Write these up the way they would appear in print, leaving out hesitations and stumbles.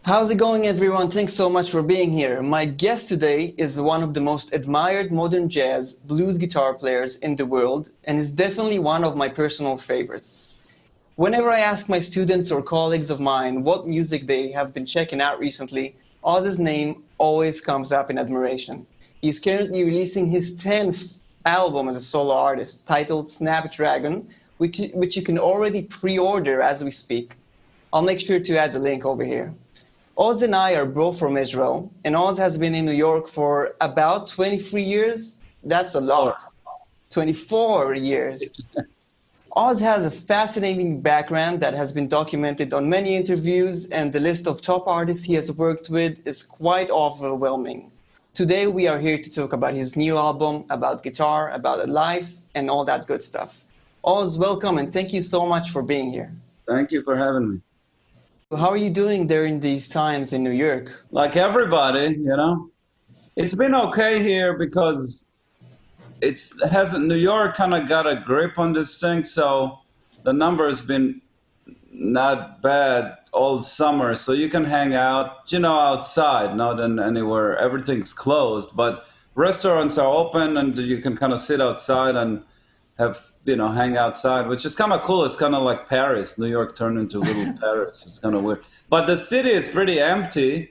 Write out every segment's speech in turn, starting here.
How's it going, everyone? Thanks so much for being here. My guest today is one of the most admired modern jazz blues guitar players in the world and is definitely one of my personal favorites. Whenever I ask my students or colleagues of mine what music they have been checking out recently, Oz's name always comes up in admiration. He's currently releasing his 10th album as a solo artist, titled SnapDragon, which you can already pre-order as we speak. I'll make sure to add the link over here. Oz and I are both from Israel, and Oz has been in New York for about 23 years. That's a Or lot. 24 years. Oz has a fascinating background that has been documented on many interviews, and the list of top artists he has worked with is quite overwhelming. Today, we are here to talk about his new album, about guitar, about life, and all that good stuff. Oz, welcome, and thank you so much for being here. thank you for having me. How are you doing during these times in New York? Like everybody, it's been okay here because it's hasn't New York kind of got a grip on this thing, so the number has been not bad all summer. So you can hang out, outside, not in anywhere. Everything's closed, but restaurants are open, and you can kind of sit outside and have hang outside, which is kind of cool. It's kind of like Paris. New York turned into little Paris. It's kind of weird, but the city is pretty empty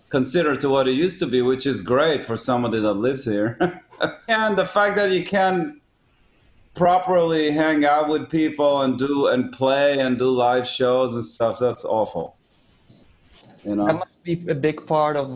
considered to what it used to be, which is great for somebody that lives here. And the fact that you can properly hang out with people and do and play and do live shows and stuff, that's awful, you That know. must be a big part of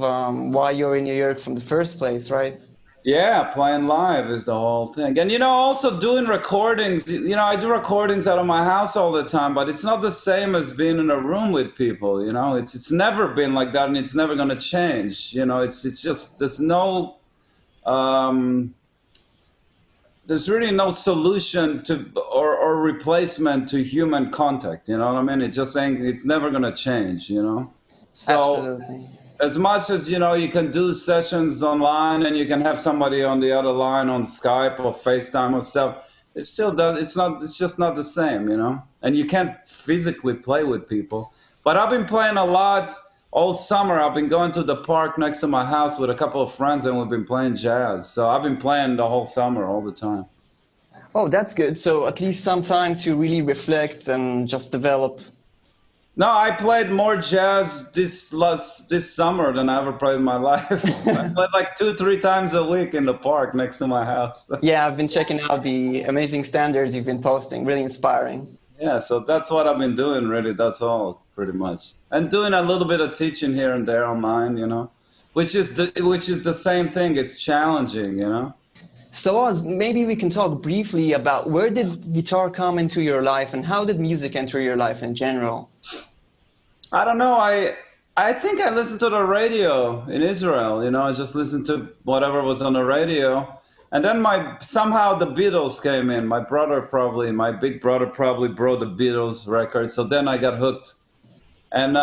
why you're in New York from the first place, right? Yeah, playing live is the whole thing. And also doing recordings. I do recordings out of my house all the time, but it's not the same as being in a room with people. It's never been like that, and it's never going to change. It's just um there's really no solution to or replacement to human contact, you know what I mean? It's just saying it's never going to change. So Absolutely. as much as you can do sessions online and you can have somebody on the other line on Skype or FaceTime or stuff, it still does. It's just not the same. And you can't physically play with people. But I've been playing a lot all summer. I've been going to the park next to my house with a couple of friends, and we've been playing jazz. So I've been playing the whole summer all the time. Oh, that's good. So at least some time to really reflect and just develop. No, I played more jazz this summer than I ever played in my life. I played like 2, 3 times a week in the park next to my house. Yeah, I've been checking out the amazing standards you've been posting. Really inspiring. Yeah, so that's what I've been doing, really. That's all, pretty much. And doing a little bit of teaching here and there online, which is the same thing. It's challenging. So Oz, maybe we can talk briefly about where did guitar come into your life and how did music enter your life in general? I don't know. I think I listened to the radio in Israel. I just listened to whatever was on the radio. And then somehow the Beatles came in. My big brother probably brought the Beatles record. So then I got hooked. And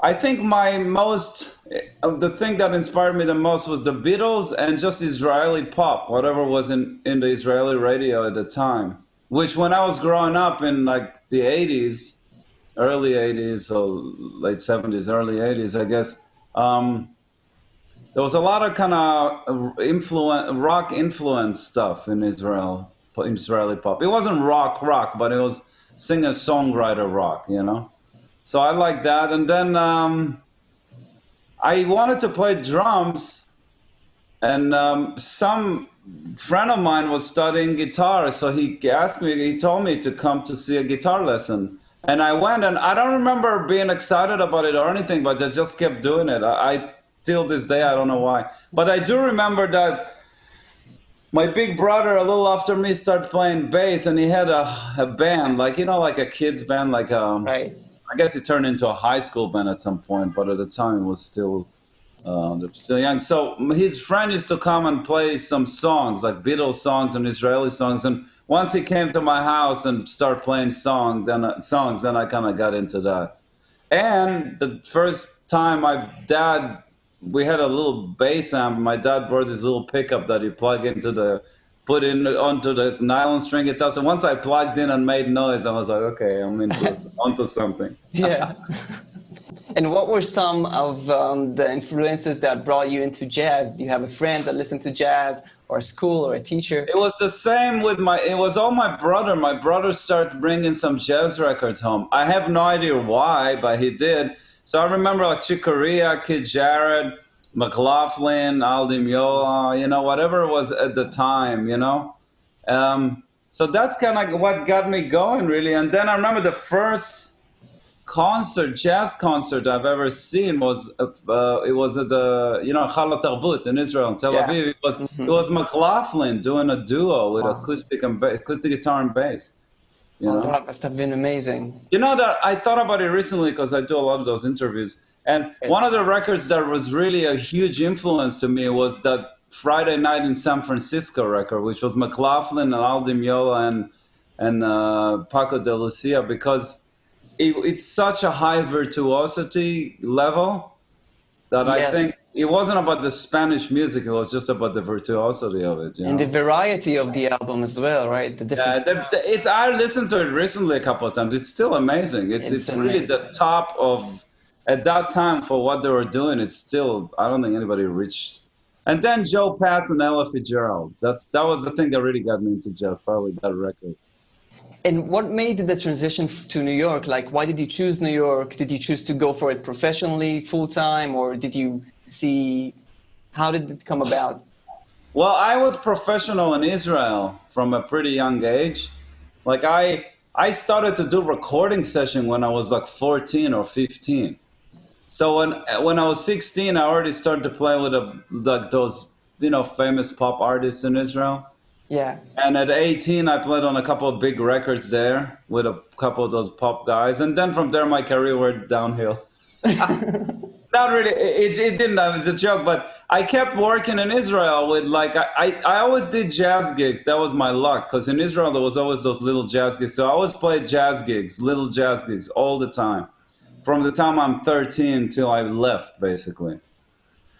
I think the thing that inspired me the most was the Beatles and just Israeli pop, whatever was in the Israeli radio at the time. Which when I was growing up in like the 80s, early 80s or late 70s, early 80s, I guess, there was a lot of kind of rock influence stuff in Israeli pop. It wasn't rock, but it was singer-songwriter rock. So I like that. And then I wanted to play drums, and some friend of mine was studying guitar, so he told me to come to see a guitar lesson. And I went, and I don't remember being excited about it or anything, but I just kept doing it. I till this day, I don't know why. But I do remember that my big brother, a little after me, started playing bass, and he had a band, like a kid's band, Right. I guess it turned into a high school band at some point, but at the time it was they were still young. So his friend used to come and play some songs, like Beatles songs and Israeli songs. And once he came to my house and started playing then I kind of got into that. And the first time we had a little bass amp. My dad brought this little pickup that you put in onto the nylon string guitar. So once I plugged in and made noise, I was like, okay, onto something. Yeah. And what were some of the influences that brought you into jazz? Do you have a friend that listened to jazz, or a school, or a teacher? It was the same with it was all my brother. My brother started bringing some jazz records home. I have no idea why, but he did. So I remember like Chick Corea, Kid Jarrett, McLaughlin, Aldi Meola, whatever it was at the time, So that's kind of what got me going, really. And then I remember the first jazz concert I've ever seen was it was at the Chala Tarbut in Israel, in Tel Aviv. It was McLaughlin doing a duo with acoustic guitar and bass. That must have been amazing. That I thought about it recently because I do a lot of those interviews, and one of the records that was really a huge influence to me was that Friday Night in San Francisco record, which was McLaughlin and Aldi Meola and Paco de Lucia, because it's such a high virtuosity level that I think it wasn't about the Spanish music, it was just about the virtuosity of it. And the variety of the album as well, right? The different I listened to it recently a couple of times. It's still amazing. It's really the top of, at that time, for what they were doing, it's still, I don't think anybody reached. And then Joe Pass and Ella Fitzgerald. That was the thing that really got me into jazz, probably that record. And what made the transition to New York? Like, why did you choose New York? Did you choose to go for it professionally, full-time, or did you see, how did it come about? Well, I was professional in Israel from a pretty young age. Like, I started to do recording session when I was like 14 or 15. So when I was 16, I already started to play with like those, famous pop artists in Israel. Yeah. And at 18, I played on a couple of big records there with a couple of those pop guys. And then from there, my career went downhill. Not really. It didn't. It was a joke. But I kept working in Israel with I always did jazz gigs. That was my luck. Because in Israel, there was always those little jazz gigs. So I always played jazz gigs, little jazz gigs all the time. From the time I'm 13 till I left, basically.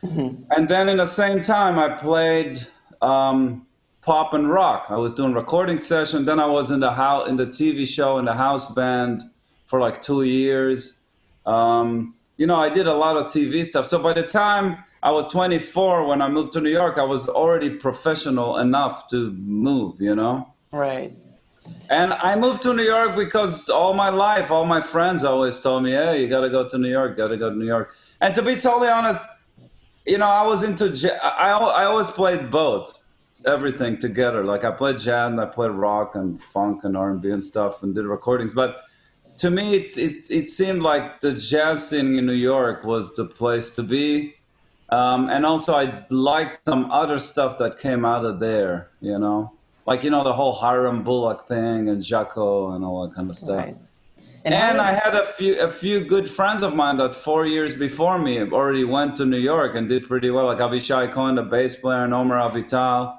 Mm-hmm. And then in the same time, I played pop and rock. I was doing recording session. Then I was in the TV show in the house band for like 2 years. I did a lot of TV stuff. So by the time I was 24, when I moved to New York, I was already professional enough to move, Right. And I moved to New York because all my life, all my friends always told me, hey, you got to go to New York, got to go to New York. And to be totally honest, I was I always played both. Everything together. Like I played jazz and I played rock and funk and R&B and stuff and did recordings. But to me, it seemed like the jazz scene in New York was the place to be. And also I liked some other stuff that came out of there, Like, the whole Hiram Bullock thing and Jaco and all that kind of stuff. Right. And I had a few good friends of mine that 4 years before me already went to New York and did pretty well. Like Avishai Cohen, the bass player, and Omer Avital,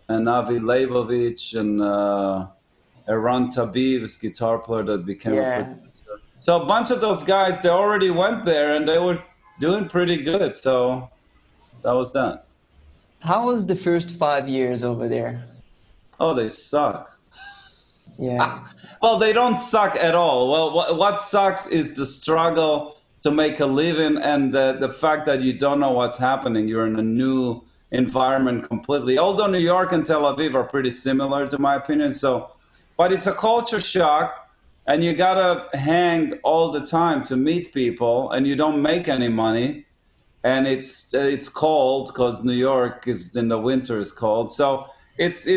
and Avi Leibovich, and Eran Tabib's guitar player that became a producer. So a bunch of those guys, they already went there and they were doing pretty good. So that was that. How was the first 5 years over there? Oh, they suck. Yeah. Well, they don't suck at all. Well, what sucks is the struggle to make a living and the fact that you don't know what's happening. You're in a new environment completely. Although New York and Tel Aviv are pretty similar, to my opinion. But it's a culture shock, and you gotta hang all the time to meet people, and you don't make any money. And it's cold because New York is in the winter is cold. So it's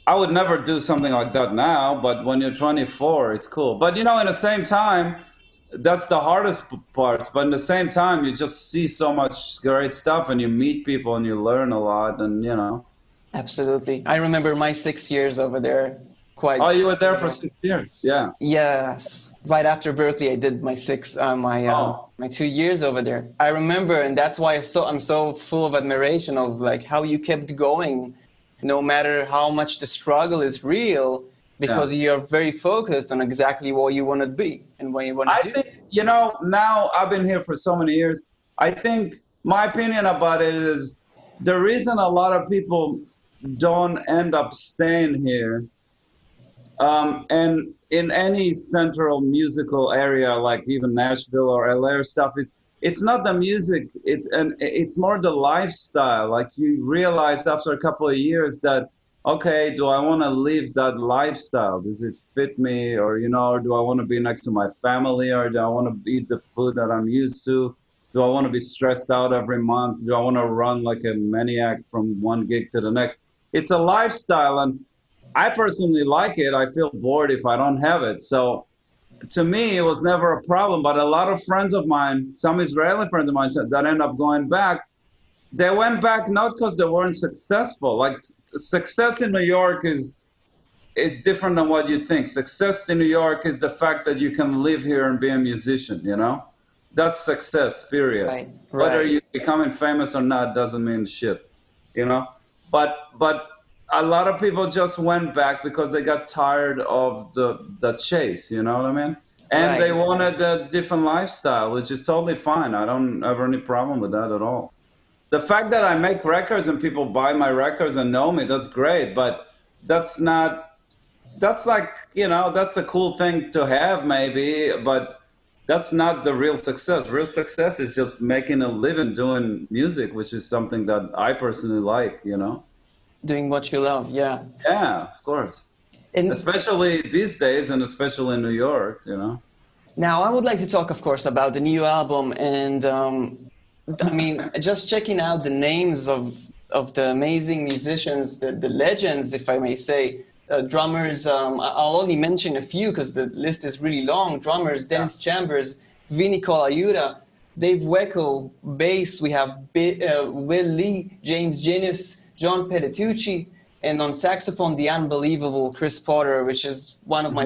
I would never do something like that now, but when you're 24, it's cool. But in the same time, that's the hardest part. But in the same time, you just see so much great stuff and you meet people and you learn a lot and, Absolutely. I remember my 6 years over there. Oh, you were there for 6 years? Yeah. Yes. Right after Berkeley, I did my 2 years over there. I remember, and that's why I'm so full of admiration of like how you kept going, no matter how much the struggle is real, because you're very focused on exactly what you want to be and what you want to do. I think, now I've been here for so many years. I think my opinion about it is the reason a lot of people don't end up staying here And in any central musical area, like even Nashville or LA or stuff, it's not the music. It's more the lifestyle. Like you realize after a couple of years that, okay, do I want to live that lifestyle? Does it fit me, or or do I want to be next to my family, or do I want to eat the food that I'm used to? Do I want to be stressed out every month? Do I want to run like a maniac from one gig to the next? It's a lifestyle, and I personally like it. I feel bored if I don't have it. So to me, it was never a problem. But a lot of friends of mine, some Israeli friends of mine that end up going back, they went back not because they weren't successful. Like success in New York is different than what you think. Success in New York is the fact that you can live here and be a musician, That's success, period. Right. Whether you're becoming famous or not doesn't mean shit, But a lot of people just went back because they got tired of the chase, you know what I mean? And they wanted a different lifestyle, which is totally fine. I don't have any problem with that at all. The fact that I make records and people buy my records and know me, that's great. But that's like, that's a cool thing to have maybe, but that's not the real success. Real success is just making a living doing music, which is something that I personally like, Doing what you love, yeah. Yeah, of course. And especially these days, and especially in New York, Now, I would like to talk, of course, about the new album, and just checking out the names of the amazing musicians, the legends, if I may say, drummers. I'll only mention a few because the list is really long. Drummers: Dennis Chambers, Vinny Colaiuta, Dave Weckl, bass. We have Will Lee, James Genius, John Patitucci, and on saxophone, the unbelievable Chris Potter, which is one of my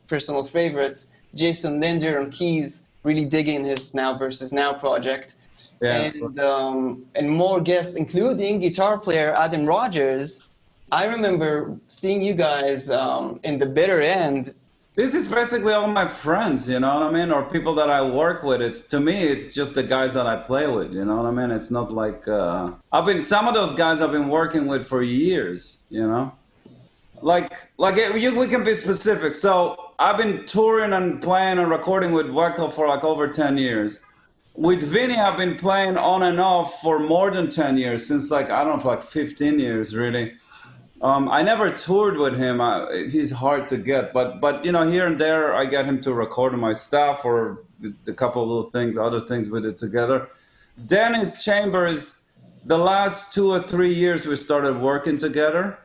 personal favorites. Jason Linder on keys, really digging his Now Versus Now project. Yeah. And more guests, including guitar player Adam Rogers. I remember seeing you guys in the bitter end. This is basically all my friends, you know what I mean? Or people that I work with. To me, it's just the guys that I play with, you know what I mean? It's not like, some of those guys I've been working with for years, we can be specific. So I've been touring and playing and recording with Weckl for like over 10 years. With Vinny, I've been playing on and off for more than 10 years, since like 15 years really. I never toured with him. He's hard to get, but here and there I get him to record my stuff or a couple of other things with it together. Dennis Chambers, the last 2 or 3 years we started working together,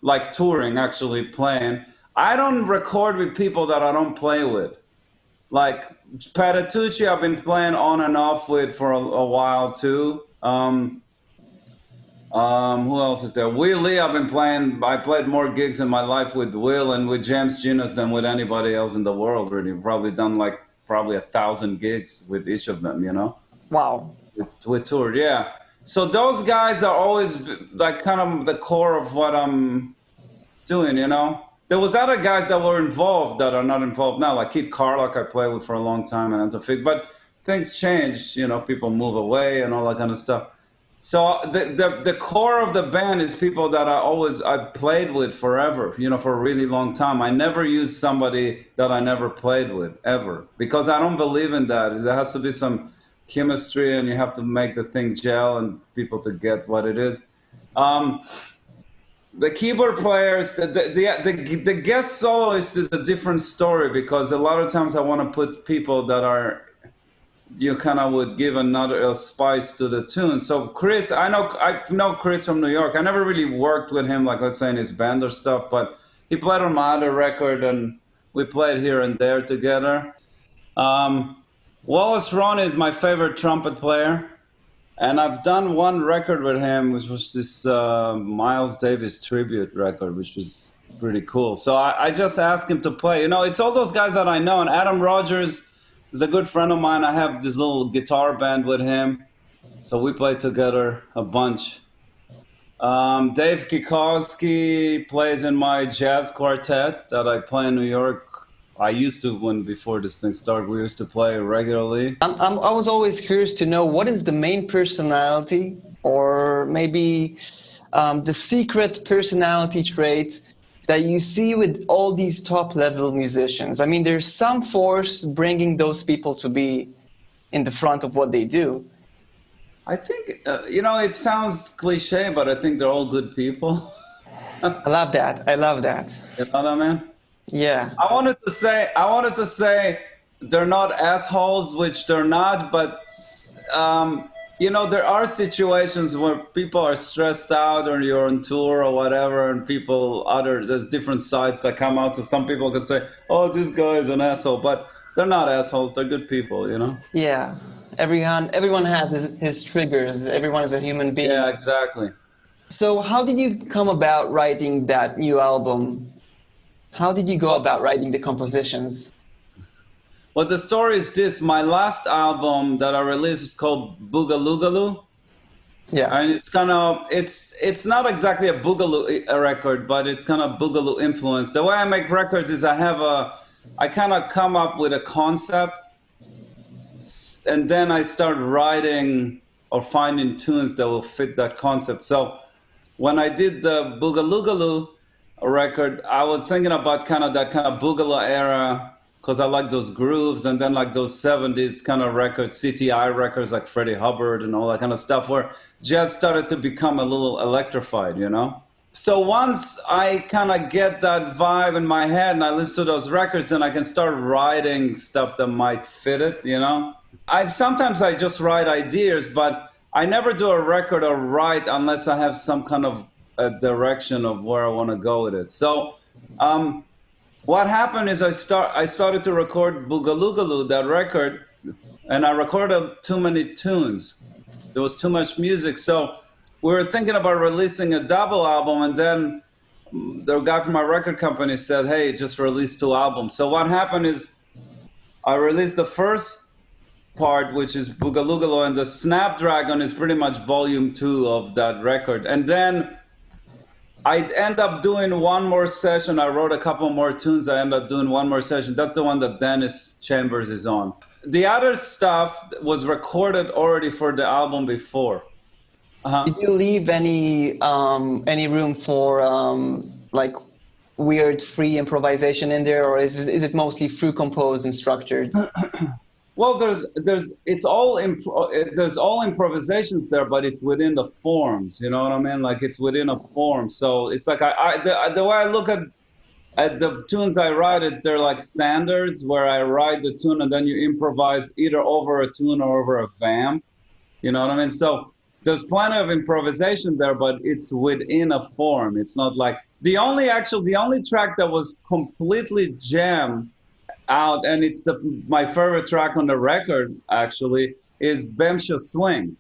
like touring, actually playing. I don't record with people that I don't play with. Like Patitucci, I've been playing on and off with for a while too. Who else is there? Will Lee, I played more gigs in my life with Will and with James Genius than with anybody else in the world, really. Probably done 1,000 gigs with each of them, Wow. With toured, yeah. So those guys are always like kind of the core of what I'm doing, There was other guys that were involved that are not involved now, like Keith Carlock I played with for a long time, but things change, people move away and all that kind of stuff. So the core of the band is people that I played with forever, for a really long time. I never use somebody that I never played with, ever. Because I don't believe in that. There has to be some chemistry and you have to make the thing gel and people to get what it is. The keyboard players, the guest soloist is a different story because a lot of times I want to put people that are... you kind of would give another spice to the tune. So Chris, I know Chris from New York. I never really worked with him, like let's say in his band or stuff, but he played on my other record and we played here and there together. Wallace Ron is my favorite trumpet player. And I've done one record with him, which was this Miles Davis tribute record, which was pretty cool. So I just asked him to play. It's all those guys that I know. And Adam Rogers is a good friend of mine. I have this little guitar band with him. So we play together a bunch. Dave Kikowski plays in my jazz quartet that I play in New York. I used to, before this thing started, we used to play regularly. I was always curious to know what is the main personality or maybe the secret personality trait that you see with all these top-level musicians? I mean, there's some force bringing those people to be in the front of what they do. I think, it sounds cliche, but I think they're all good people. I love that. I love that. You know what I mean? Yeah. I wanted to say they're not assholes, which they're not, but there are situations where people are stressed out or you're on tour or whatever, and there's different sides that come out. So some people could say, oh, this guy is an asshole, but they're not assholes. They're good people, Yeah. Everyone has his triggers. Everyone is a human being. Yeah, exactly. So how did you come about writing that new album? How did you go about writing the compositions? Well, the story is this. My last album that I released was called Boogaloogaloo. Yeah. And it's not exactly a Boogaloo record, but it's kind of Boogaloo influence. The way I make records is I kind of come up with a concept, and then I start writing or finding tunes that will fit that concept. So when I did the Boogaloogaloo record, I was thinking about that kind of Boogaloo era, because I like those grooves, and then like those 70s kind of records, CTI records like Freddie Hubbard and all that kind of stuff, where jazz started to become a little electrified, So once I kind of get that vibe in my head and I listen to those records, then I can start writing stuff that might fit it, Sometimes I just write ideas, but I never do a record or write unless I have some kind of a direction of where I want to go with it. So what happened is I started to record Boogaloogaloo, that record, and I recorded too many tunes. There was too much music. So we were thinking about releasing a double album, and then the guy from my record company said, hey, just release 2 albums. So what happened is I released the first part, which is Boogaloogaloo, and the SnapDragon is pretty much volume 2 of that record. And then I end up doing one more session. I wrote a couple more tunes. I end up doing one more session. That's the one that Dennis Chambers is on. The other stuff was recorded already for the album before. Did you leave any room for like weird free improvisation in there, or is it mostly through composed and structured? Well, there's all improvisations there, but it's within the forms. You know what I mean? Like it's within a form. So it's like the way I look at the tunes I write, they're like standards where I write the tune and then you improvise either over a tune or over a vamp. You know what I mean? So there's plenty of improvisation there, but it's within a form. It's not like the only track that was completely jammed out, and it's my favorite track on the record actually, is Bemsha Swing.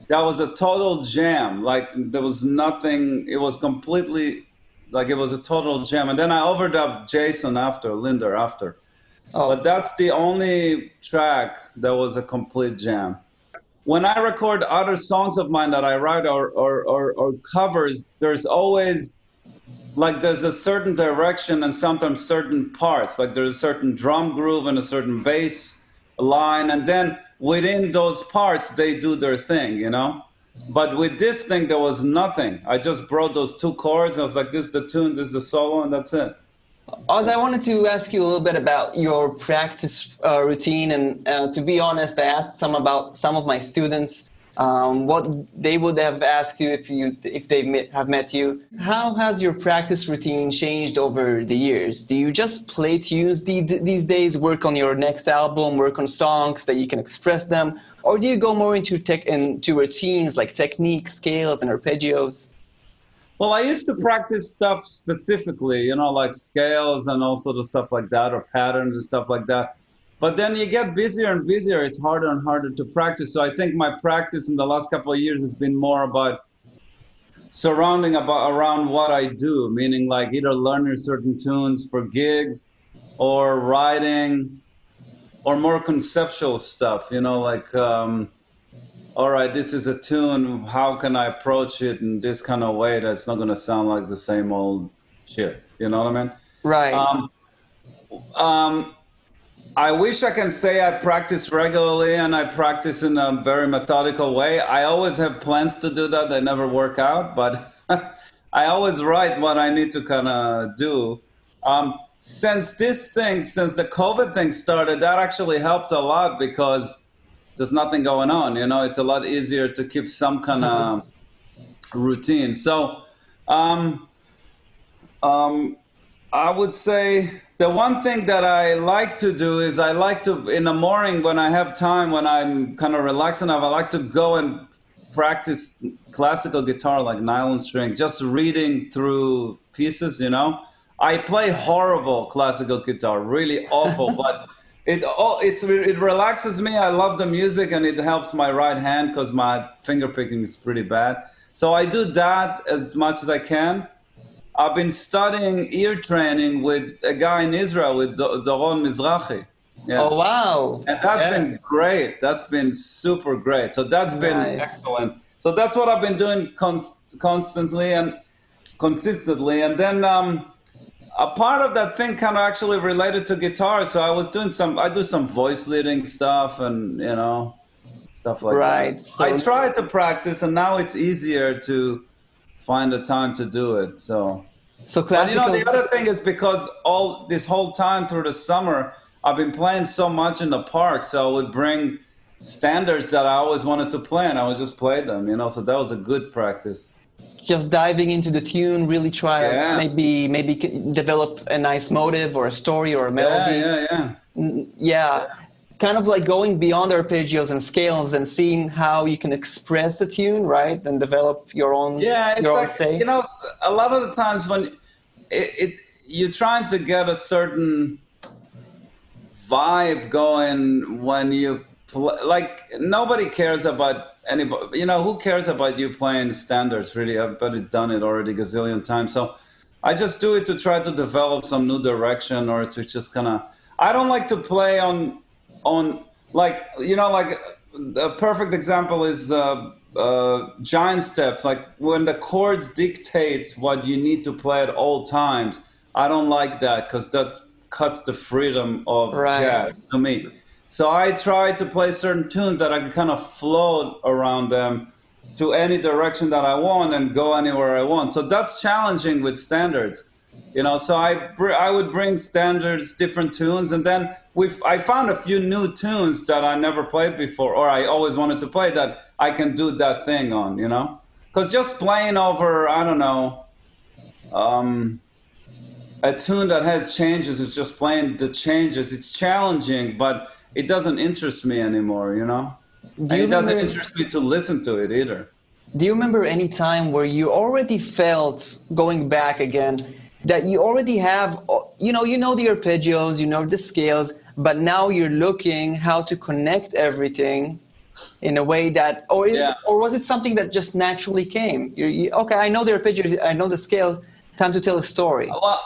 That was a total jam. Like there was nothing. It was completely like it was a total jam. And then I overdubbed Jason Linder after. Oh. But that's the only track that was a complete jam. When I record other songs of mine that I write or covers, there's always there's a certain direction and sometimes certain parts. Like there's a certain drum groove and a certain bass line, and then within those parts they do their thing, But with this thing there was nothing. I just brought those 2 chords. I was like, this is the tune, this is the solo, and that's it. Oz, I wanted to ask you a little bit about your practice routine, and to be honest, I asked some of my students what they would have asked you if they have met you. How has your practice routine changed over the years? Do you just play tunes these days, work on your next album, work on songs that you can express them, or do you go more into routines like technique, scales, and arpeggios? Well, I used to practice stuff specifically, like scales and also the stuff like that, or patterns and stuff like that. But then you get busier and busier. It's harder and harder to practice. So I think my practice in the last couple of years has been more about around what I do, meaning like either learning certain tunes for gigs or writing or more conceptual stuff, all right, this is a tune. How can I approach it in this kind of way that's not going to sound like the same old shit? You know what I mean? Right. I wish I can say I practice regularly and I practice in a very methodical way. I always have plans to do that. They never work out, but I always write what I need to kind of do. Since the COVID thing started, that actually helped a lot because there's nothing going on. It's a lot easier to keep some kind of routine. So, um, um, I would say the one thing that I like to do is I like to, in the morning when I have time, when I'm kind of relaxed enough, I like to go and practice classical guitar like nylon string, just reading through pieces. I play horrible classical guitar, really awful, but it relaxes me. I love the music and it helps my right hand because my finger picking is pretty bad. So I do that as much as I can. I've been studying ear training with a guy in Israel, with Doron Mizrahi. Yeah. Oh, wow. And that's been great. That's been super great. So that's been excellent. So that's what I've been doing constantly and consistently. And then a part of that thing kind of actually related to guitar. So I do some voice leading stuff and, stuff like that. So I try to practice and now it's easier to find the time to do it. So classical. But the other thing is because this whole time through the summer, I've been playing so much in the park, so I would bring standards that I always wanted to play, and I would just play them, so that was a good practice. Just diving into the tune, really try maybe develop a nice motive or a story or a melody. Yeah. Kind of like going beyond arpeggios and scales and seeing how you can express a tune, right? And develop your own. Yeah, it's like say. A lot of the times when you're trying to get a certain vibe going when you play, like nobody cares about anybody. Who cares about you playing standards? Really, I've done it already a gazillion times. So I just do it to try to develop some new direction, or to just kind of. I don't like to play on like a perfect example is giant steps. Like when the chords dictate what you need to play at all times. I don't like that because that cuts the freedom of jazz to me. So I try to play certain tunes that I can kind of float around them to any direction that I want and go anywhere I want. So that's challenging with standards. So I would bring standards, different tunes, and then I found a few new tunes that I never played before, or I always wanted to play that I can do that thing on, Because just playing over, I don't know, a tune that has changes, is just playing the changes. It's challenging, but it doesn't interest me anymore, And it doesn't interest me to listen to it either. Do you remember any time where you already felt, going back again, that you already have, you know the arpeggios, the scales, but now you're looking how to connect everything in a way that, or was it something that just naturally came? Okay, I know the arpeggios, I know the scales, time to tell a story. Well,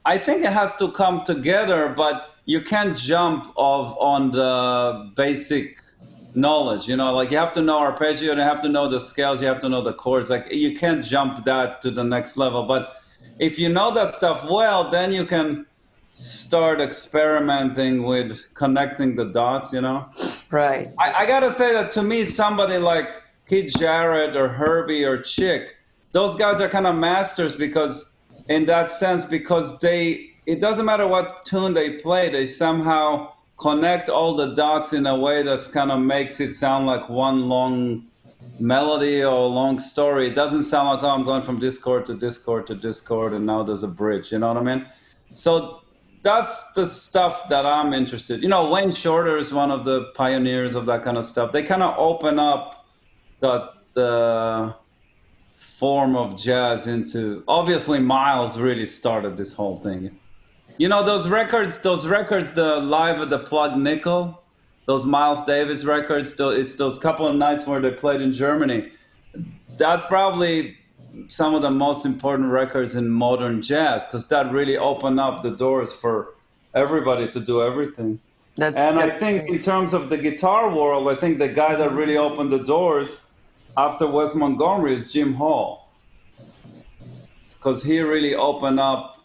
I think it has to come together, but you can't jump on the basic knowledge, like you have to know arpeggio, you have to know the scales, you have to know the chords, like you can't jump that to the next level. But if you know that stuff well, then you can start experimenting with connecting the dots, Right. I gotta say that to me, somebody like Keith Jarrett or Herbie or Chick, those guys are kind of masters because it doesn't matter what tune they play, they somehow connect all the dots in a way that kind of makes it sound like one long melody or a long story. It doesn't sound like, I'm going from this chord to this chord to this chord and now there's a bridge, you know what I mean? So that's the stuff that I'm interested in. Wayne Shorter is one of the pioneers of that kind of stuff. They kind of open up the form of jazz into, obviously Miles really started this whole thing. Those records, the Live at the Plug Nickel, those Miles Davis records, it's those couple of nights where they played in Germany. That's probably some of the most important records in modern jazz because that really opened up the doors for everybody to do everything. I think in terms of the guitar world, I think the guy that really opened the doors after Wes Montgomery is Jim Hall, because he really opened up.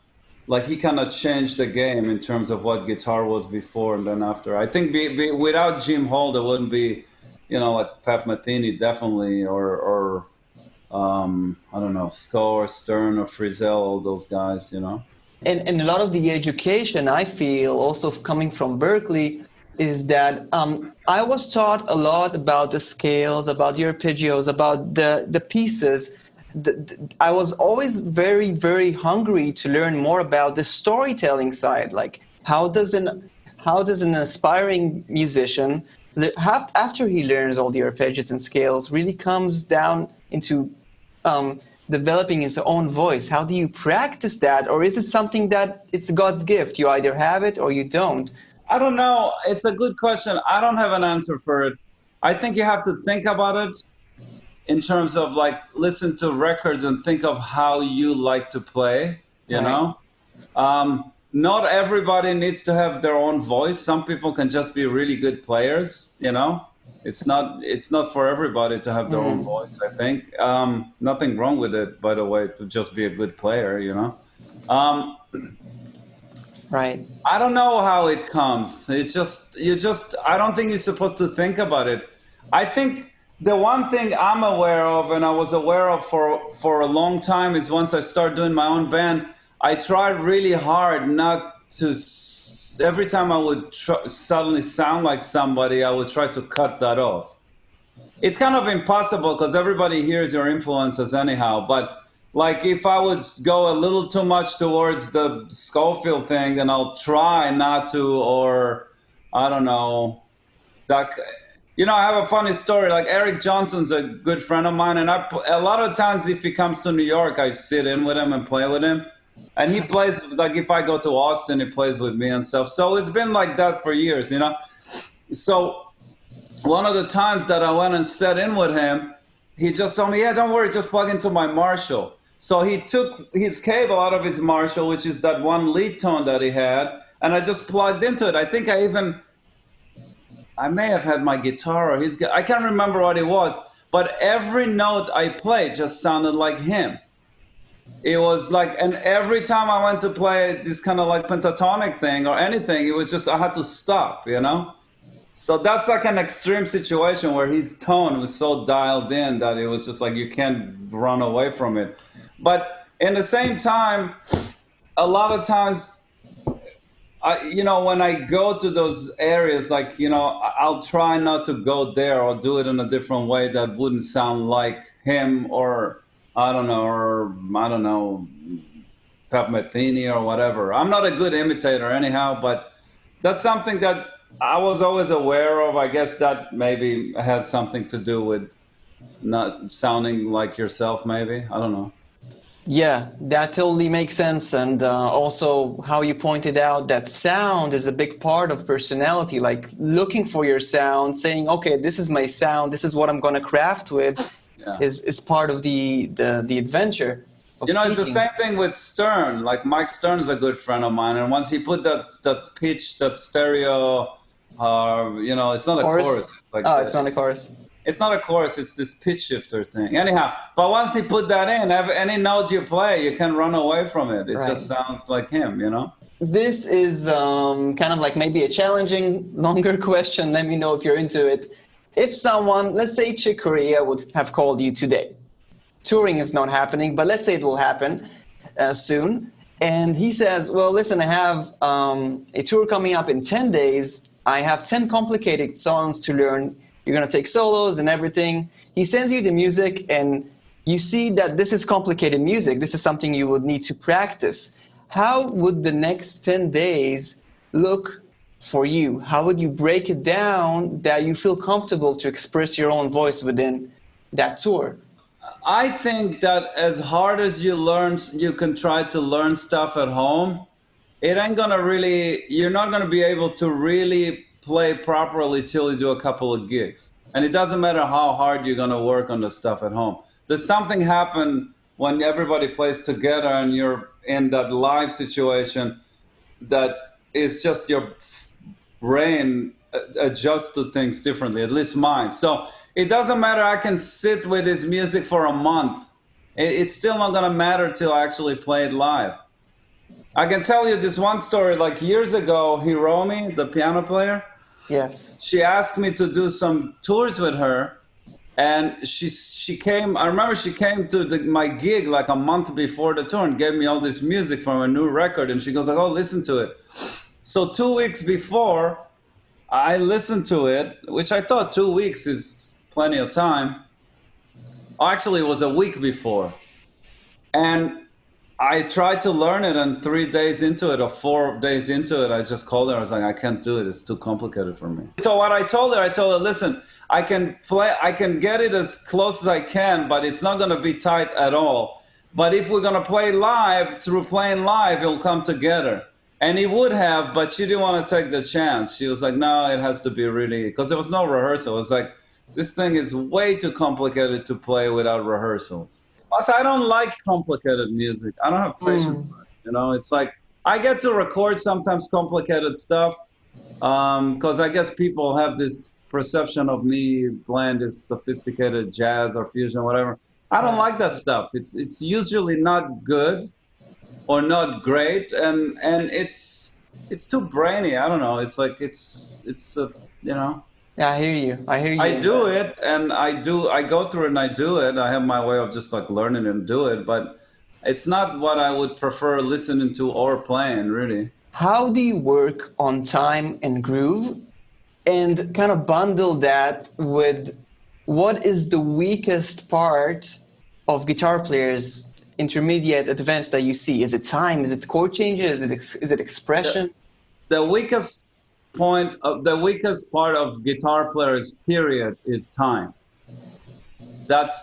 Like he kind of changed the game in terms of what guitar was before and then after. I think without Jim Hall, there wouldn't be, like Pat Metheny definitely, or I don't know, Score, Stern, or Frizzell, all those guys, you know. And a lot of the education I feel also coming from Berkeley is that I was taught a lot about the scales, about the arpeggios, about the pieces. I was always very, very hungry to learn more about the storytelling side. Like how does an aspiring musician, after he learns all the arpeggios and scales, really comes down into developing his own voice? How do you practice that? Or is it something that it's God's gift? You either have it or you don't. I don't know. It's a good question. I don't have an answer for it. I think you have to think about it in terms of like listen to records and think of how you like to play, you know? Not everybody needs to have their own voice. Some people can just be really good players, you know? It's not for everybody to have their own voice, I think. Nothing wrong with it, by the way, to just be a good player, you know? Right. I don't know how it comes. I don't think you're supposed to think about it. I think the one thing I'm aware of, and I was aware of for a long time, is once I started doing my own band, I tried really hard not to, every time I would suddenly sound like somebody, I would try to cut that off. It's kind of impossible because everybody hears your influences anyhow, but like if I would go a little too much towards the Schofield thing, then I'll try not to, or I don't know. You know, I have a funny story. Like Eric Johnson's a good friend of mine, and a lot of times if he comes to New York, I sit in with him and play with him. And he plays, like if I go to Austin, he plays with me and stuff. So it's been like that for years, you know. So one of the times that I went and sat in with him, he just told me, yeah, don't worry, just plug into my Marshall. So he took his cable out of his Marshall, which is that one lead tone that he had, and I just plugged into it. I think I may have had my guitar or I can't remember what it was, but every note I played just sounded like him. It was like, and every time I went to play this kind of like pentatonic thing or anything, it was just, I had to stop, you know? So that's like an extreme situation where his tone was so dialed in that it was just like you can't run away from it. But in the same time, a lot of times, you know, when I go to those areas, like, you know, I'll try not to go there or do it in a different way that wouldn't sound like him or, I don't know, Pat Metheny or whatever. I'm not a good imitator anyhow, but that's something that I was always aware of. I guess that maybe has something to do with not sounding like yourself, maybe. I don't know. Yeah, that totally makes sense. And also how you pointed out that sound is a big part of personality, like looking for your sound, saying, okay, this is my sound, this is what I'm going to craft with, is part of the adventure. You know, it's the same thing with Stern. Like Mike Stern is a good friend of mine. And once he put that pitch, that stereo, you know, it's not a chorus. It's like it's not a chorus. It's not a chorus, it's this pitch shifter thing. Anyhow, but once he put that in, any note you play, you can run away from it. It just sounds like him, you know? This is kind of like maybe a challenging, longer question. Let me know if you're into it. If someone, let's say Chick Corea would have called you today. Touring is not happening, but let's say it will happen soon. And he says, well, listen, I have a tour coming up in 10 days. I have 10 complicated songs to learn. You're going to take solos and everything. He sends you the music, and you see that this is complicated music. This is something you would need to practice. How would the next 10 days look for you? How would you break it down that you feel comfortable to express your own voice within that tour? I think that as hard as you can try to learn stuff at home, it ain't going to really, you're not going to be able to really play properly till you do a couple of gigs. And it doesn't matter how hard you're going to work on the stuff at home. There's something happen when everybody plays together and you're in that live situation that is just your brain adjusts to things differently, at least mine. So it doesn't matter. I can sit with his music for a month. It's still not going to matter till I actually play it live. I can tell you this one story. Like years ago, Hiromi, the piano player, yes, she asked me to do some tours with her, And she came. I remember she came to my gig like a month before the tour and gave me all this music from a new record. And she goes like, "Oh, listen to it." So 2 weeks before, I listened to it, which I thought 2 weeks is plenty of time. Actually, it was a week before, and I tried to learn it. And 3 days into it, or 4 days into it, I just called her. I was like, "I can't do it. It's too complicated for me." So what I told her, "Listen, I can get it as close as I can, but it's not going to be tight at all. But if we're going to play live, through playing live, it'll come together." And it would have, but she didn't want to take the chance. She was like, "No, it has to be really," because there was no rehearsal. It was like, this thing is way too complicated to play without rehearsals. Also, I don't like complicated music. I don't have patience for it. You know, it's like, I get to record sometimes complicated stuff, because I guess people have this perception of me playing this sophisticated jazz or fusion or whatever. I don't like that stuff. It's usually not good or not great, and it's too brainy. I don't know. It's like it's you know. Yeah, I hear you. I hear you. I do it, and I go through it and I do it. I have my way of just like learning and do it, but it's not what I would prefer listening to or playing, really. How do you work on time and groove, and kind of bundle that with what is the weakest part of guitar players, intermediate, advanced, that you see? Is it time? Is it chord changes? Is it expression? The weakest part of guitar players, period, is time. That's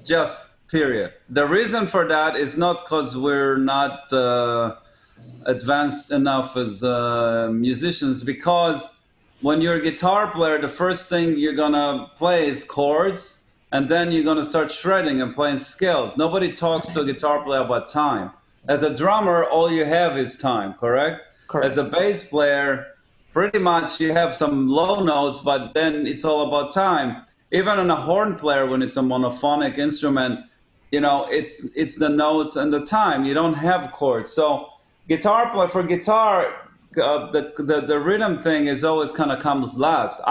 just period. The reason for that is not because we're not advanced enough as musicians, because when you're a guitar player, the first thing you're gonna play is chords, and then you're gonna start shredding and playing scales. Nobody talks to a guitar player about time. As a drummer, all you have is time, correct? Correct. As a bass player, pretty much you have some low notes, but then it's all about time. Even on a horn player, when it's a monophonic instrument, you know, it's the notes and the time. You don't have chords. So for guitar, the rhythm thing is always kind of comes last.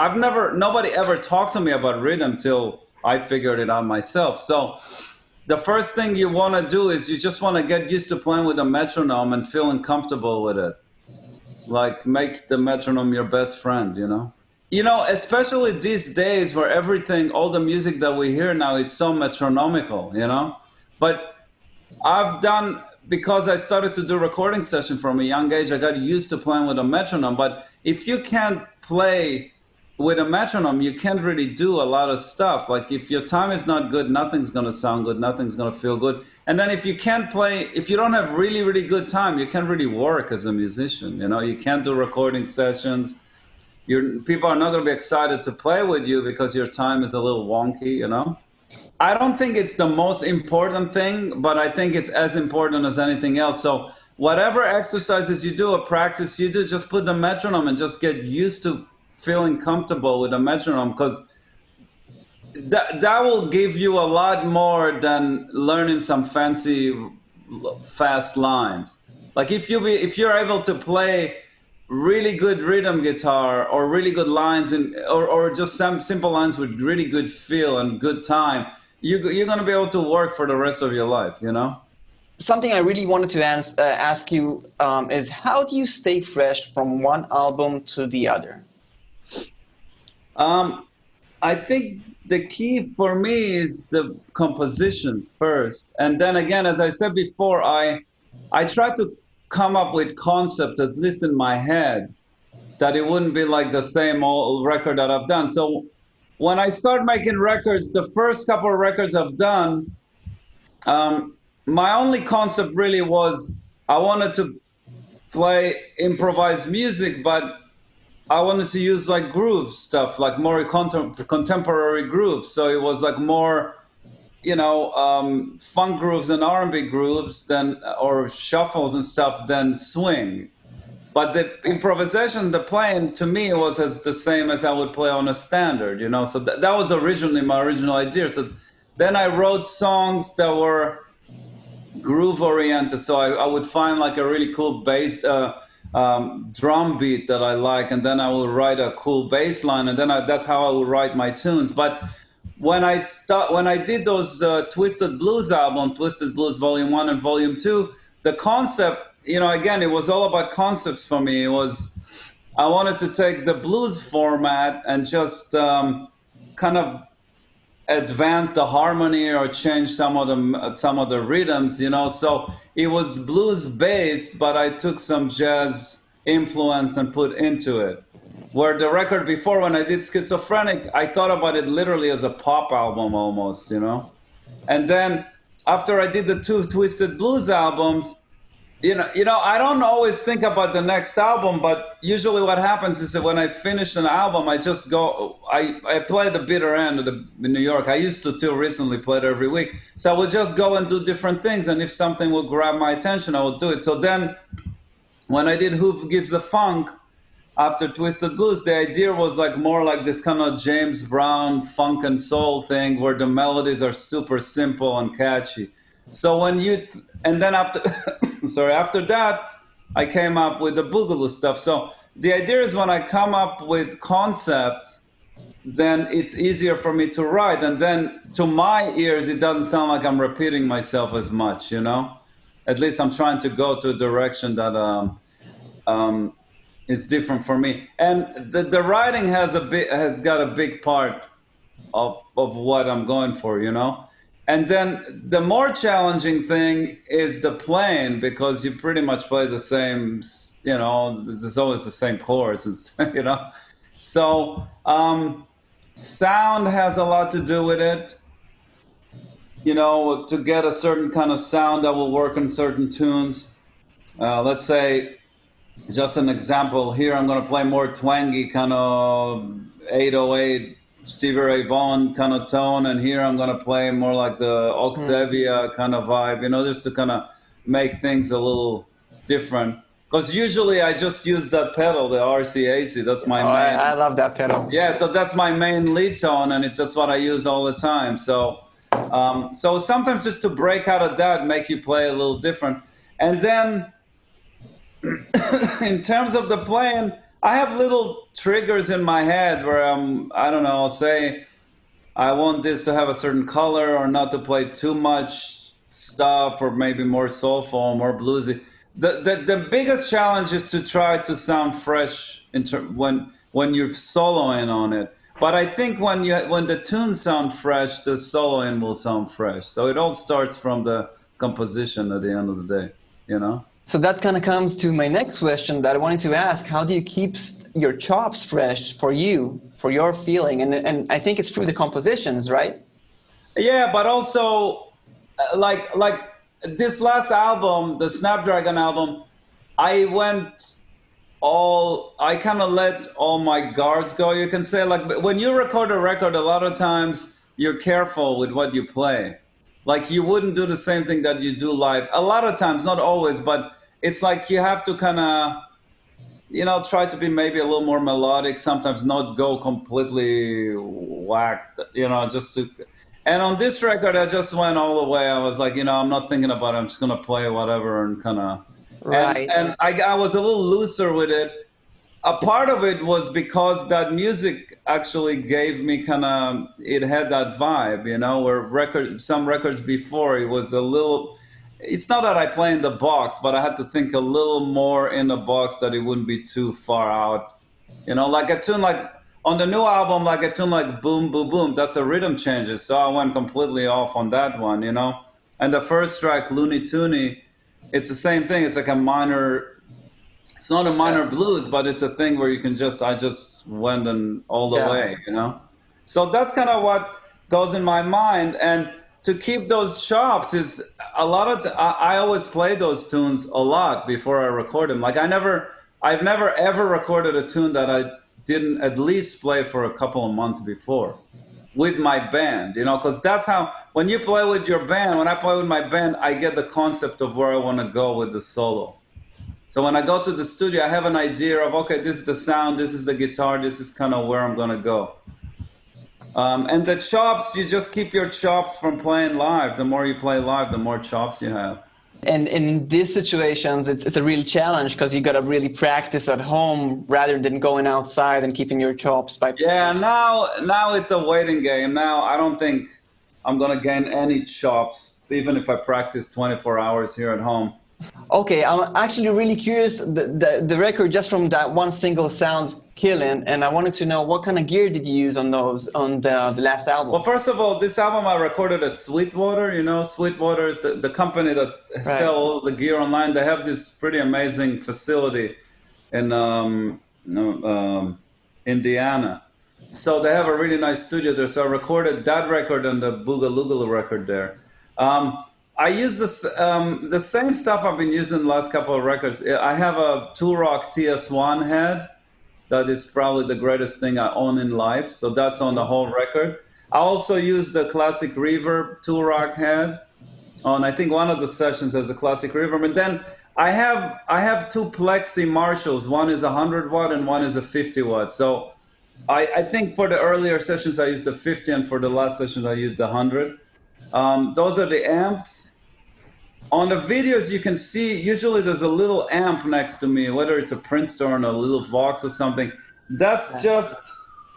Nobody ever talked to me about rhythm till I figured it out myself. So the first thing you want to do is you just want to get used to playing with a metronome and feeling comfortable with it. Like, make the metronome your best friend, you know? You know, especially these days where all the music that we hear now is so metronomical, you know? But because I started to do recording session from a young age, I got used to playing with a metronome. But if you can't play with a metronome, you can't really do a lot of stuff. Like, if your time is not good, nothing's going to sound good, nothing's going to feel good. And then if you don't have really, really good time, you can't really work as a musician, you know? You can't do recording sessions. People are not going to be excited to play with you because your time is a little wonky, you know? I don't think it's the most important thing, but I think it's as important as anything else. So whatever exercises you do or practice you do, just put the metronome and just get used to feeling comfortable with a metronome, because that will give you a lot more than learning some fancy fast lines. Like, if you're able to play really good rhythm guitar or really good lines or just some simple lines with really good feel and good time, you're going to be able to work for the rest of your life, you know? Something I really wanted to ask you is, how do you stay fresh from one album to the other? I think the key for me is the compositions first. And then again, as I said before, I try to come up with concept, at least in my head, that it wouldn't be like the same old record that I've done. So when I start making records, the first couple of records I've done, my only concept really was I wanted to play improvised music, but I wanted to use like groove stuff, like more contemporary grooves. So it was like more, you know, funk grooves and R&B grooves or shuffles and stuff than swing. But the improvisation, the playing, to me, was the same as I would play on a standard, you know. So that was originally my original idea. So then I wrote songs that were groove oriented. So I would find like a really cool bass drum beat that I like, and then I will write a cool bass line, and then that's how I will write my tunes. But when I did those Twisted Blues album, Twisted Blues Volume 1 and Volume 2, the concept, again, it was all about concepts for me. It was, I wanted to take the blues format and just kind of advance the harmony or change some of the rhythms, So it was blues based, but I took some jazz influence and put into it. Where the record before, when I did Schizophrenic, I thought about it literally as a pop album almost, And then after I did the two Twisted Blues albums, I don't always think about the next album, but usually what happens is that when I finish an album, I just go, I play the bitter end in New York. I used to too, recently played every week. So I would just go and do different things, and if something would grab my attention, I would do it. So then when I did Who Gives a Funk, after Twisted Blues, the idea was more like this kind of James Brown funk and soul thing where the melodies are super simple and catchy. So and then after, after that, I came up with the Boogaloo stuff. So the idea is when I come up with concepts, then it's easier for me to write. And then to my ears, it doesn't sound like I'm repeating myself as much, At least I'm trying to go to a direction that it's different for me, and the writing has got a big part of what I'm going for, And then the more challenging thing is the playing, because you pretty much play the same, there's always the same chords, So sound has a lot to do with it, to get a certain kind of sound that will work in certain tunes. Let's say, just an example, here I'm going to play more twangy kind of 808 Stevie Ray Vaughan kind of tone, and here I'm going to play more like the Octavia kind of vibe, just to kind of make things a little different. Because usually I just use that pedal, the RCAC, that's my main. I love that pedal. Yeah, so that's my main lead tone, and that's what I use all the time. So, so sometimes just to break out of that, make you play a little different. And then in terms of the playing, I have little triggers in my head where I don't know, I'll say I want this to have a certain color, or not to play too much stuff, or maybe more soulful, more bluesy. The biggest challenge is to try to sound fresh when you're soloing on it. But I think when the tunes sound fresh, the soloing will sound fresh. So it all starts from the composition at the end of the day, So that kind of comes to my next question that I wanted to ask. How do you keep your chops fresh for you, for your feeling? And I think it's through the compositions, right? Yeah, but also like this last album, the SnapDragon album, I kind of let all my guards go, you can say. Like when you record a record, a lot of times you're careful with what you play. Like you wouldn't do the same thing that you do live. A lot of times, not always, but it's like you have to kind of, try to be maybe a little more melodic. Sometimes not go completely whacked, just to. And on this record, I just went all the way. I was like, I'm not thinking about it. I'm just gonna play whatever and kind of. Right. And I was a little looser with it. A part of it was because that music actually gave me it had that vibe, where some records before, it was a little, it's not that I play in the box, but I had to think a little more in the box that it wouldn't be too far out. Like a tune on the new album, like a tune like Boom, Boom, Boom, that's a rhythm changes. So I went completely off on that one, And the first track, Looney Tooney, it's the same thing. It's like a minor. It's not a minor blues, but it's a thing where I just went all the way, So that's kind of what goes in my mind. And to keep those chops is a lot of, I always play those tunes a lot before I record them. Like I've never ever recorded a tune that I didn't at least play for a couple of months before with my band, because that's how, when you play with your band, when I play with my band, I get the concept of where I want to go with the solo. So when I go to the studio, I have an idea of, okay, this is the sound, this is the guitar, this is kind of where I'm going to go. And the chops, you just keep your chops from playing live. The more you play live, the more chops you have. And in these situations, it's a real challenge because you got to really practice at home rather than going outside and keeping your chops by. Yeah, now it's a waiting game. Now I don't think I'm gonna gain any chops, even if I practice 24 hours here at home. Okay, I'm actually really curious. The record just from that one single sounds killing, and I wanted to know what kind of gear did you use on the last album? Well, first of all, this album I recorded at Sweetwater. You know, Sweetwater is the company that sell all the gear online. They have this pretty amazing facility in Indiana. So they have a really nice studio there. So I recorded that record and the Boogaloo record there. I use this, the same stuff I've been using the last couple of records. I have a Two-Rock TS1 head. That is probably the greatest thing I own in life. So that's on the whole record. I also use the classic reverb Two-Rock head on, I think, one of the sessions as a classic reverb. And then I have two Plexi Marshalls. One is 100 watt and one is a 50 watt. So I think for the earlier sessions I used the 50, and for the last sessions I used the 100. Those are the amps. On the videos you can see usually there's a little amp next to me, whether it's a Princeton or a little Vox or something. That's just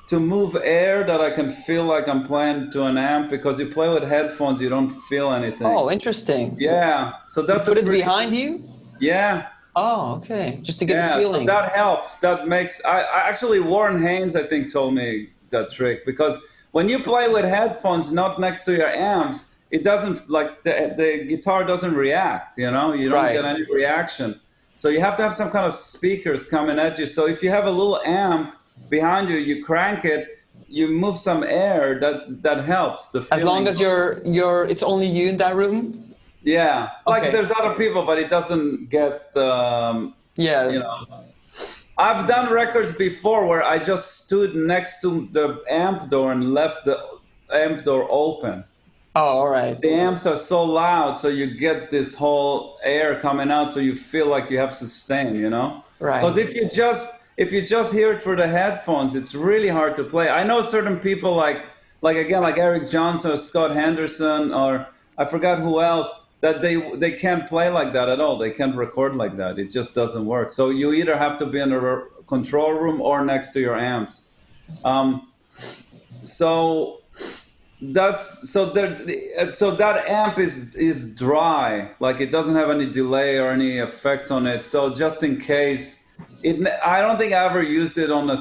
to move air that I can feel like I'm playing to an amp, because you play with headphones, you don't feel anything. Oh, interesting. Yeah, so that's you put it behind you? Yeah. Oh, okay. Just to get the feeling. So that helps. That makes. I actually, Warren Haynes, I think, told me that trick, because when you play with headphones not next to your amps, it doesn't, like, the guitar doesn't react. You know, you don't get any reaction. So you have to have some kind of speakers coming at you. So if you have a little amp behind you, you crank it, you move some air. That helps. The feeling. As long as it's only you in that room. Yeah, like there's other people, but it doesn't get, you know. I've done records before where I just stood next to the amp door and left the amp door open. Oh, all right. The amps are so loud, so you get this whole air coming out, so you feel like you have sustain, you know? Right. Because if you just hear it through the headphones, it's really hard to play. I know certain people like Eric Johnson or Scott Henderson, or I forgot who else, that they can't play like that at all. They can't record like that. It just doesn't work. So you either have to be in a control room or next to your amps. So that amp is dry. Like, it doesn't have any delay or any effects on it. So just in case, I don't think I ever used it on a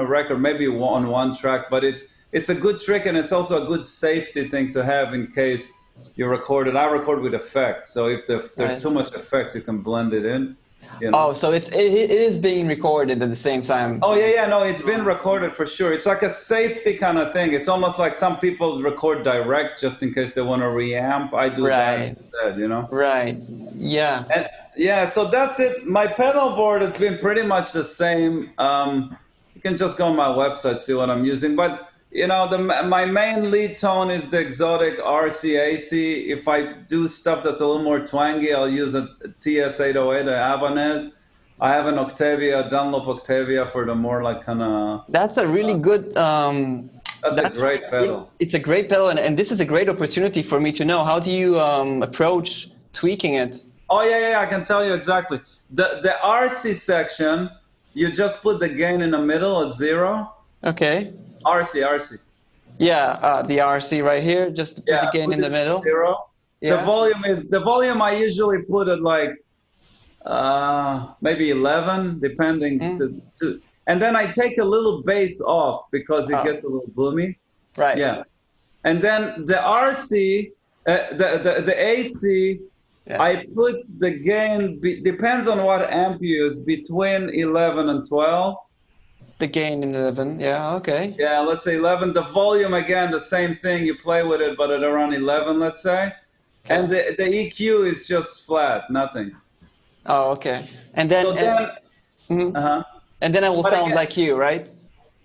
record. Maybe on one track, but it's a good trick, and it's also a good safety thing to have in case you record it. I record with effects, so if there's too much effects, you can blend it in. You know? Oh, so it is being recorded at the same time. Oh yeah, no, it's been recorded for sure. It's like a safety kind of thing. It's almost like some people record direct just in case they want to reamp. I do that instead, you know. Right. Yeah. And, so that's it. My pedal board has been pretty much the same. You can just go on my website, see what I'm using, but. You know, my main lead tone is the exotic RCAC. If I do stuff that's a little more twangy, I'll use a TS-808, a Ibanez. I have an Octavia, Dunlop Octavia, for the more like kind of... That's a really good... that's a great pedal. It's a great pedal, and this is a great opportunity for me to know. How do you approach tweaking it? Oh, yeah, I can tell you exactly. The RC section, you just put the gain in the middle at 0. Okay. RC. Yeah, the RC right here, just to put the gain in the middle. 0. Yeah. The volume I usually put at like maybe 11, depending. And then I take a little bass off because it gets a little boomy. Right. Yeah. And then the RC, the AC, I put the gain, depends on what amp you use, between 11 and 12. The gain in 11, yeah, okay. Yeah, let's say 11. The volume, again, the same thing. You play with it, but at around 11, let's say. Okay. And the EQ is just flat, nothing. Oh, okay. And then, and then I will sound like you, right?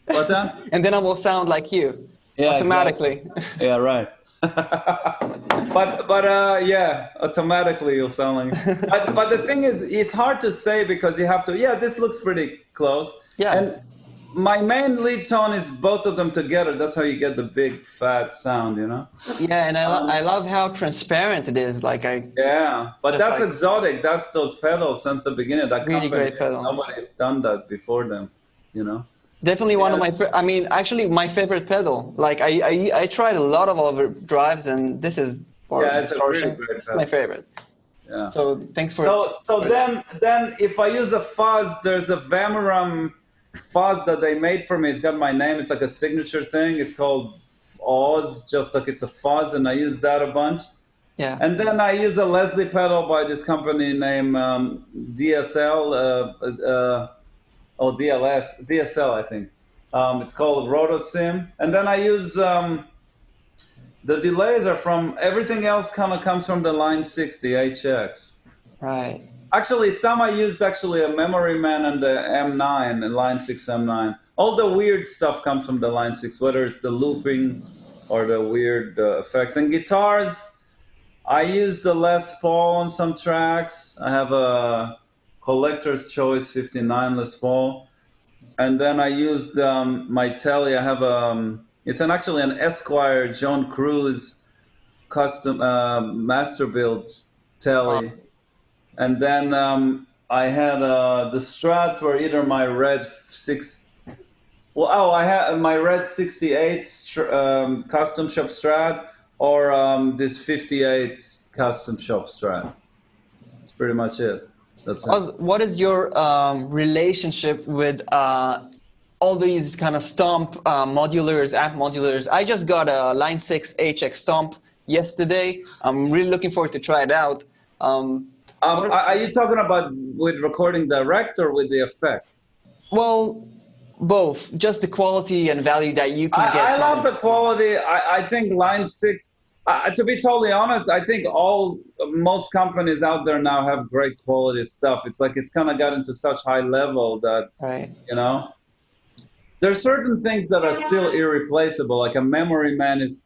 What's that? And then I will sound like you, automatically. Exactly. Yeah, right. but automatically you'll sound like. But the thing is, it's hard to say because you have to. Yeah, this looks pretty close. Yeah. my main lead tone is both of them together. That's how you get the big fat sound, you know. Yeah, and I love how transparent it is. Like Yeah, but just that's like exotic. That's those pedals since the beginning. That really company, great pedal. nobody has done that before them, you know. Definitely one of my. Yes. I mean, actually, my favorite pedal. Like I tried a lot of overdrives, and this is for Yeah, it's a really distortion. great It's my pedal. favorite. Yeah. So thanks for. So then if I use a fuzz, there's a Vamaram fuzz that they made for me. It's got my name. It's like a signature thing. It's called Oz, just like it's a fuzz, and I use that a bunch. Yeah. And then I use a Leslie pedal by this company named DSL, or DSL, I think. It's called Rotosim. And then I use, the delays are from, everything else kind of comes from the Line 60 HX. Right. Actually, some I used actually a Memory Man and the M9, and Line 6 M9. All the weird stuff comes from the Line 6, whether it's the looping or the weird effects. And guitars, I use the Les Paul on some tracks. I have a Collector's Choice 59 Les Paul. And then I used my Telly. I have it's actually an Esquire John Cruz custom master build Telly. And then I had the Strats were either my Red 6. Well, I had my Red 68 custom shop Strat, or this 58 custom shop Strat. That's pretty much it. That's Oz, it. what is your relationship with all these kind of stomp modulars, amp modulars? I just got a Line 6 HX stomp yesterday. I'm really looking forward to try it out. Are you talking about with recording direct or with the effect? Well, both. Just the quality and value that you can get. I love the quality. I think Line 6, to be totally honest, I think most companies out there now have great quality stuff. It's like it's kind of gotten to such high level that, Right. you know, there's certain things that are still irreplaceable. Like a Memory Man is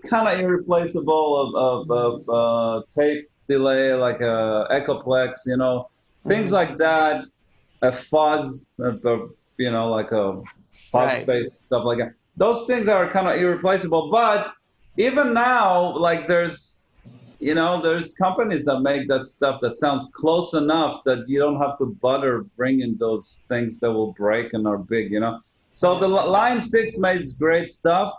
kind of irreplaceable of tape delay, like a Echoplex, you know, things like that. A fuzz, you know, like a fuzz space, stuff like that. Those things are kind of irreplaceable. But even now, like there's companies that make that stuff that sounds close enough that you don't have to bother bringing those things that will break and are big, you know. So the Line 6 makes great stuff.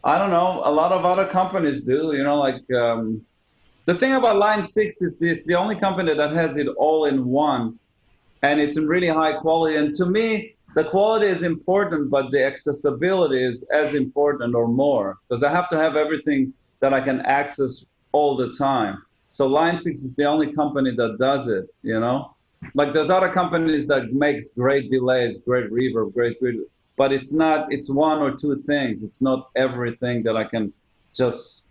I don't know, a lot of other companies do, you know, like the thing about Line 6 is it's the only company that has it all in one, and it's in really high quality. And to me, the quality is important, but the accessibility is as important or more, because I have to have everything that I can access all the time. So Line 6 is the only company that does it, you know? Like there's other companies that makes great delays, great reverb, but it's one or two things. It's not everything that I can just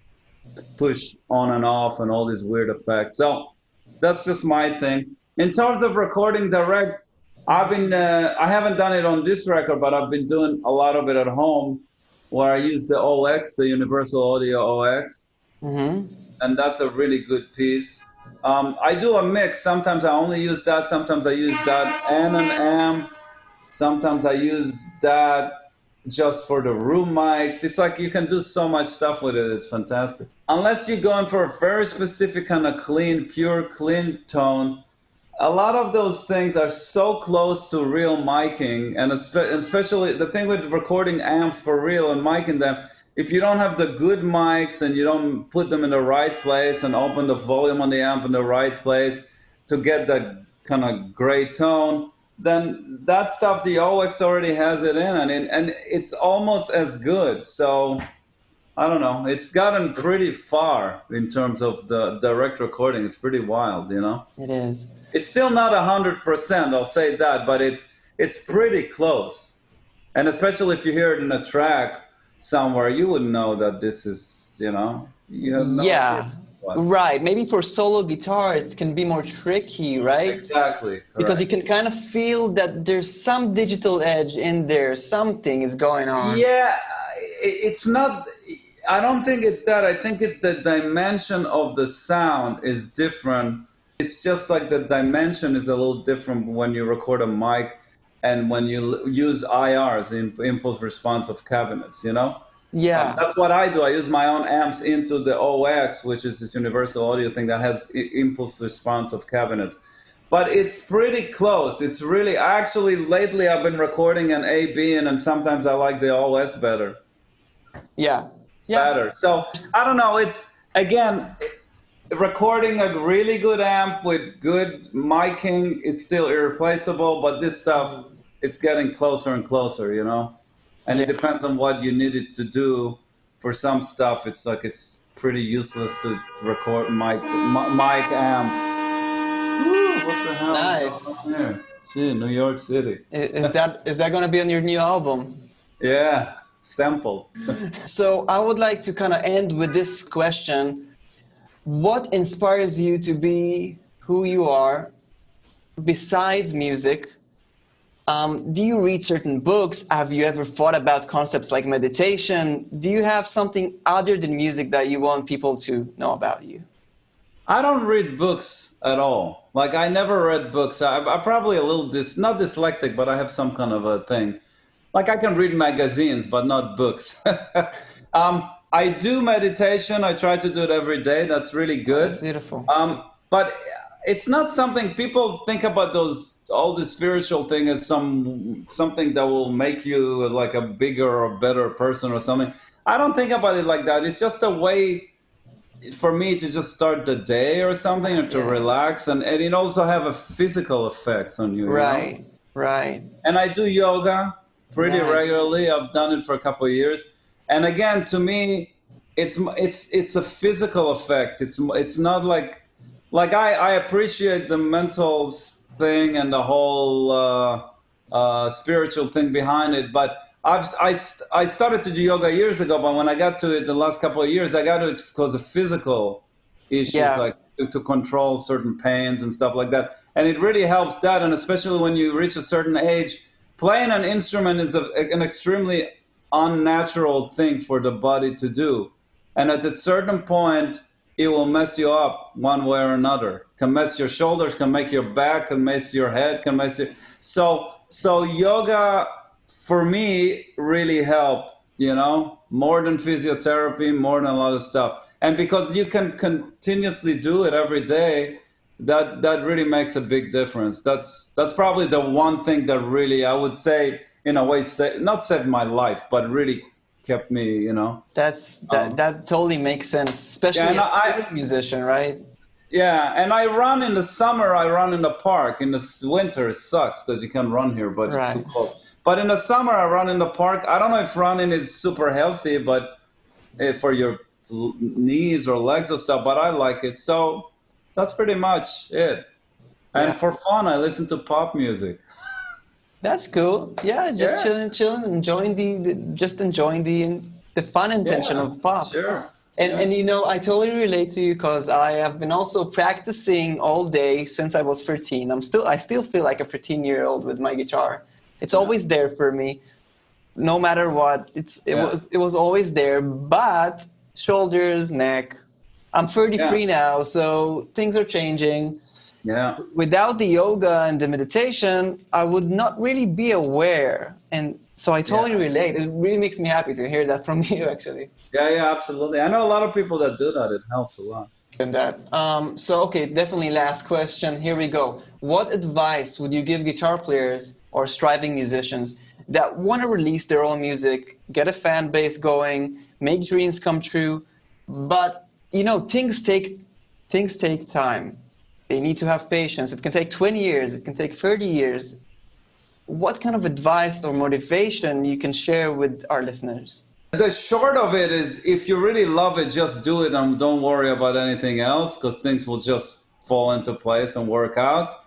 push on and off and all these weird effects. So that's just my thing. In terms of recording direct, I haven't done it on this record, but I've been doing a lot of it at home, where I use the OX, the Universal Audio OX, and that's a really good piece. I do a mix. Sometimes I only use that. Sometimes I use that and an amp. Sometimes I use that just for the room mics. It's like you can do so much stuff with it. It's fantastic. Unless you're going for a very specific kind of pure clean tone, a lot of those things are so close to real miking, and especially the thing with recording amps for real and miking them, if you don't have the good mics and you don't put them in the right place and open the volume on the amp in the right place to get that kind of gray tone, then that stuff, the OX already has it in, and it's almost as good. So I don't know. It's gotten pretty far in terms of the direct recording. It's pretty wild, you know? It is. It's still not 100%, I'll say that, but it's pretty close. And especially if you hear it in a track somewhere, you would know that this is, you know, you have no idea. Right. Maybe for solo guitar, it can be more tricky, right? Exactly. Correct. Because you can kind of feel that there's some digital edge in there. Something is going on. Yeah, it's not... I don't think it's that. I think it's the dimension of the sound is different. It's just like the dimension is a little different when you record a mic. and when you use IRs, impulse responsive cabinets, you know. Yeah. That's what I do. I use my own amps into the OX, which is this universal audio thing that has impulse responsive cabinets. But it's pretty close. It's really, actually, lately I've been recording an AB, and sometimes I like the OS better. Yeah. Better. So, I don't know. It's, again, recording a really good amp with good miking is still irreplaceable, but this stuff, it's getting closer and closer, you know? And it depends on what you need it to do. For some stuff, it's like it's pretty useless to record mic amps. Ooh, what the hell Nice. is going on here? Gee, New York City. Is that going to be on your new album? Yeah, sample. So I would like to kind of end with this question. What inspires you to be who you are besides music? Do you read certain books? Have you ever thought about concepts like meditation? Do you have something other than music that you want people to know about you? I don't read books at all. Like, I never read books. I'm probably a little, not dyslexic, but I have some kind of a thing. Like, I can read magazines, but not books. I do meditation. I try to do it every day. That's really good. That's beautiful. But it's not something people think about all the spiritual thing as something that will make you like a bigger or better person or something. I don't think about it like that. It's just a way for me to just start the day or something, or to relax, and it also have a physical effects on you. Right, you know? right. And I do yoga pretty regularly. I've done it for a couple of years, and again, to me, it's a physical effect. It's not like I appreciate the mental thing and the whole spiritual thing behind it, but I started to do yoga years ago, but when I got to it the last couple of years, I got to it because of physical issues, like to control certain pains and stuff like that. And it really helps that, and especially when you reach a certain age, playing an instrument is an extremely unnatural thing for the body to do. And at a certain point, it will mess you up one way or another. Can mess your shoulders, can make your back, can mess your head, can mess your... So yoga, for me, really helped, you know, more than physiotherapy, more than a lot of stuff. And because you can continuously do it every day, that really makes a big difference. That's probably the one thing that really, I would say, in a way, not saved my life, but really kept me, you know. That totally makes sense, especially as a musician, right? Yeah, and I run in the summer, I run in the park. In the winter, it sucks because you can't run here, but it's too cold. But in the summer, I run in the park. I don't know if running is super healthy, but for your knees or legs or stuff, but I like it. So that's pretty much it. And for fun, I listen to pop music. That's cool. Yeah, just chilling, enjoying the fun intention of pop. Sure. And you know, I totally relate to you because I have been also practicing all day since I was 13. I still feel like a 13-year-old with my guitar. It's always there for me, no matter what. It was always there. But shoulders, neck. I'm 33 now, so things are changing. Yeah. Without the yoga and the meditation, I would not really be aware. And so I totally relate. It really makes me happy to hear that from you, actually. Yeah, absolutely. I know a lot of people that do that. It helps a lot. And that. So, okay, definitely last question. Here we go. What advice would you give guitar players or striving musicians that want to release their own music, get a fan base going, make dreams come true, but, you know, things take time. They need to have patience. It can take 20 years. It can take 30 years. What kind of advice or motivation you can share with our listeners? The short of it is, if you really love it, just do it and don't worry about anything else, because things will just fall into place and work out.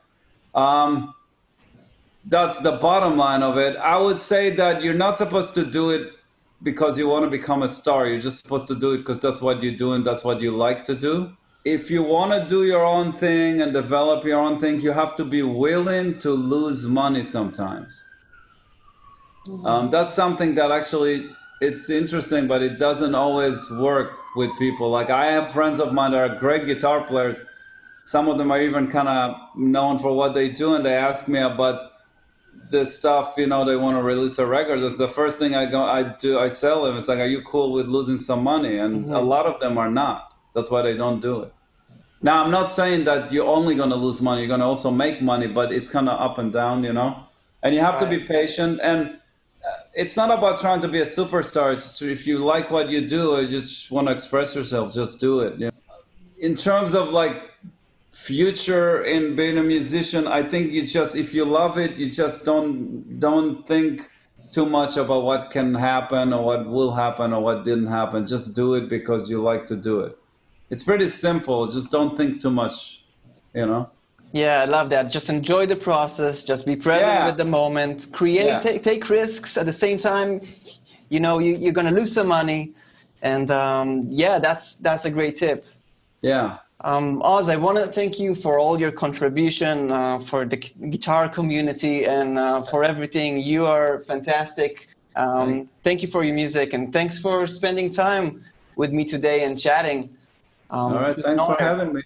That's the bottom line of it. I would say that you're not supposed to do it because you want to become a star. You're just supposed to do it because that's what you do and that's what you like to do. If you want to do your own thing and develop your own thing, you have to be willing to lose money sometimes. That's something that actually, it's interesting, but it doesn't always work with people. Like, I have friends of mine that are great guitar players. Some of them are even kind of known for what they do, and they ask me about this stuff, you know, they want to release a record. That's the first thing I tell them. It's like, are you cool with losing some money? And a lot of them are not. That's why they don't do it. Now, I'm not saying that you're only going to lose money. You're going to also make money, but it's kind of up and down, you know? And you have to be patient. And it's not about trying to be a superstar. It's just, if you like what you do, or you just want to express yourself, just do it. You know? In terms of like future in being a musician, I think you just, if you love it, you just don't think too much about what can happen or what will happen or what didn't happen. Just do it because you like to do it. It's pretty simple. Just don't think too much, you know? Yeah, I love that. Just enjoy the process. Just be present with the moment. Create, take risks. At the same time, you know, you're going to lose some money. And yeah, that's a great tip. Yeah. Oz, I want to thank you for all your contribution, for the guitar community, and for everything. You are fantastic. Thank you for your music, and thanks for spending time with me today and chatting. All right, thanks for having me.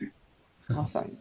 Awesome.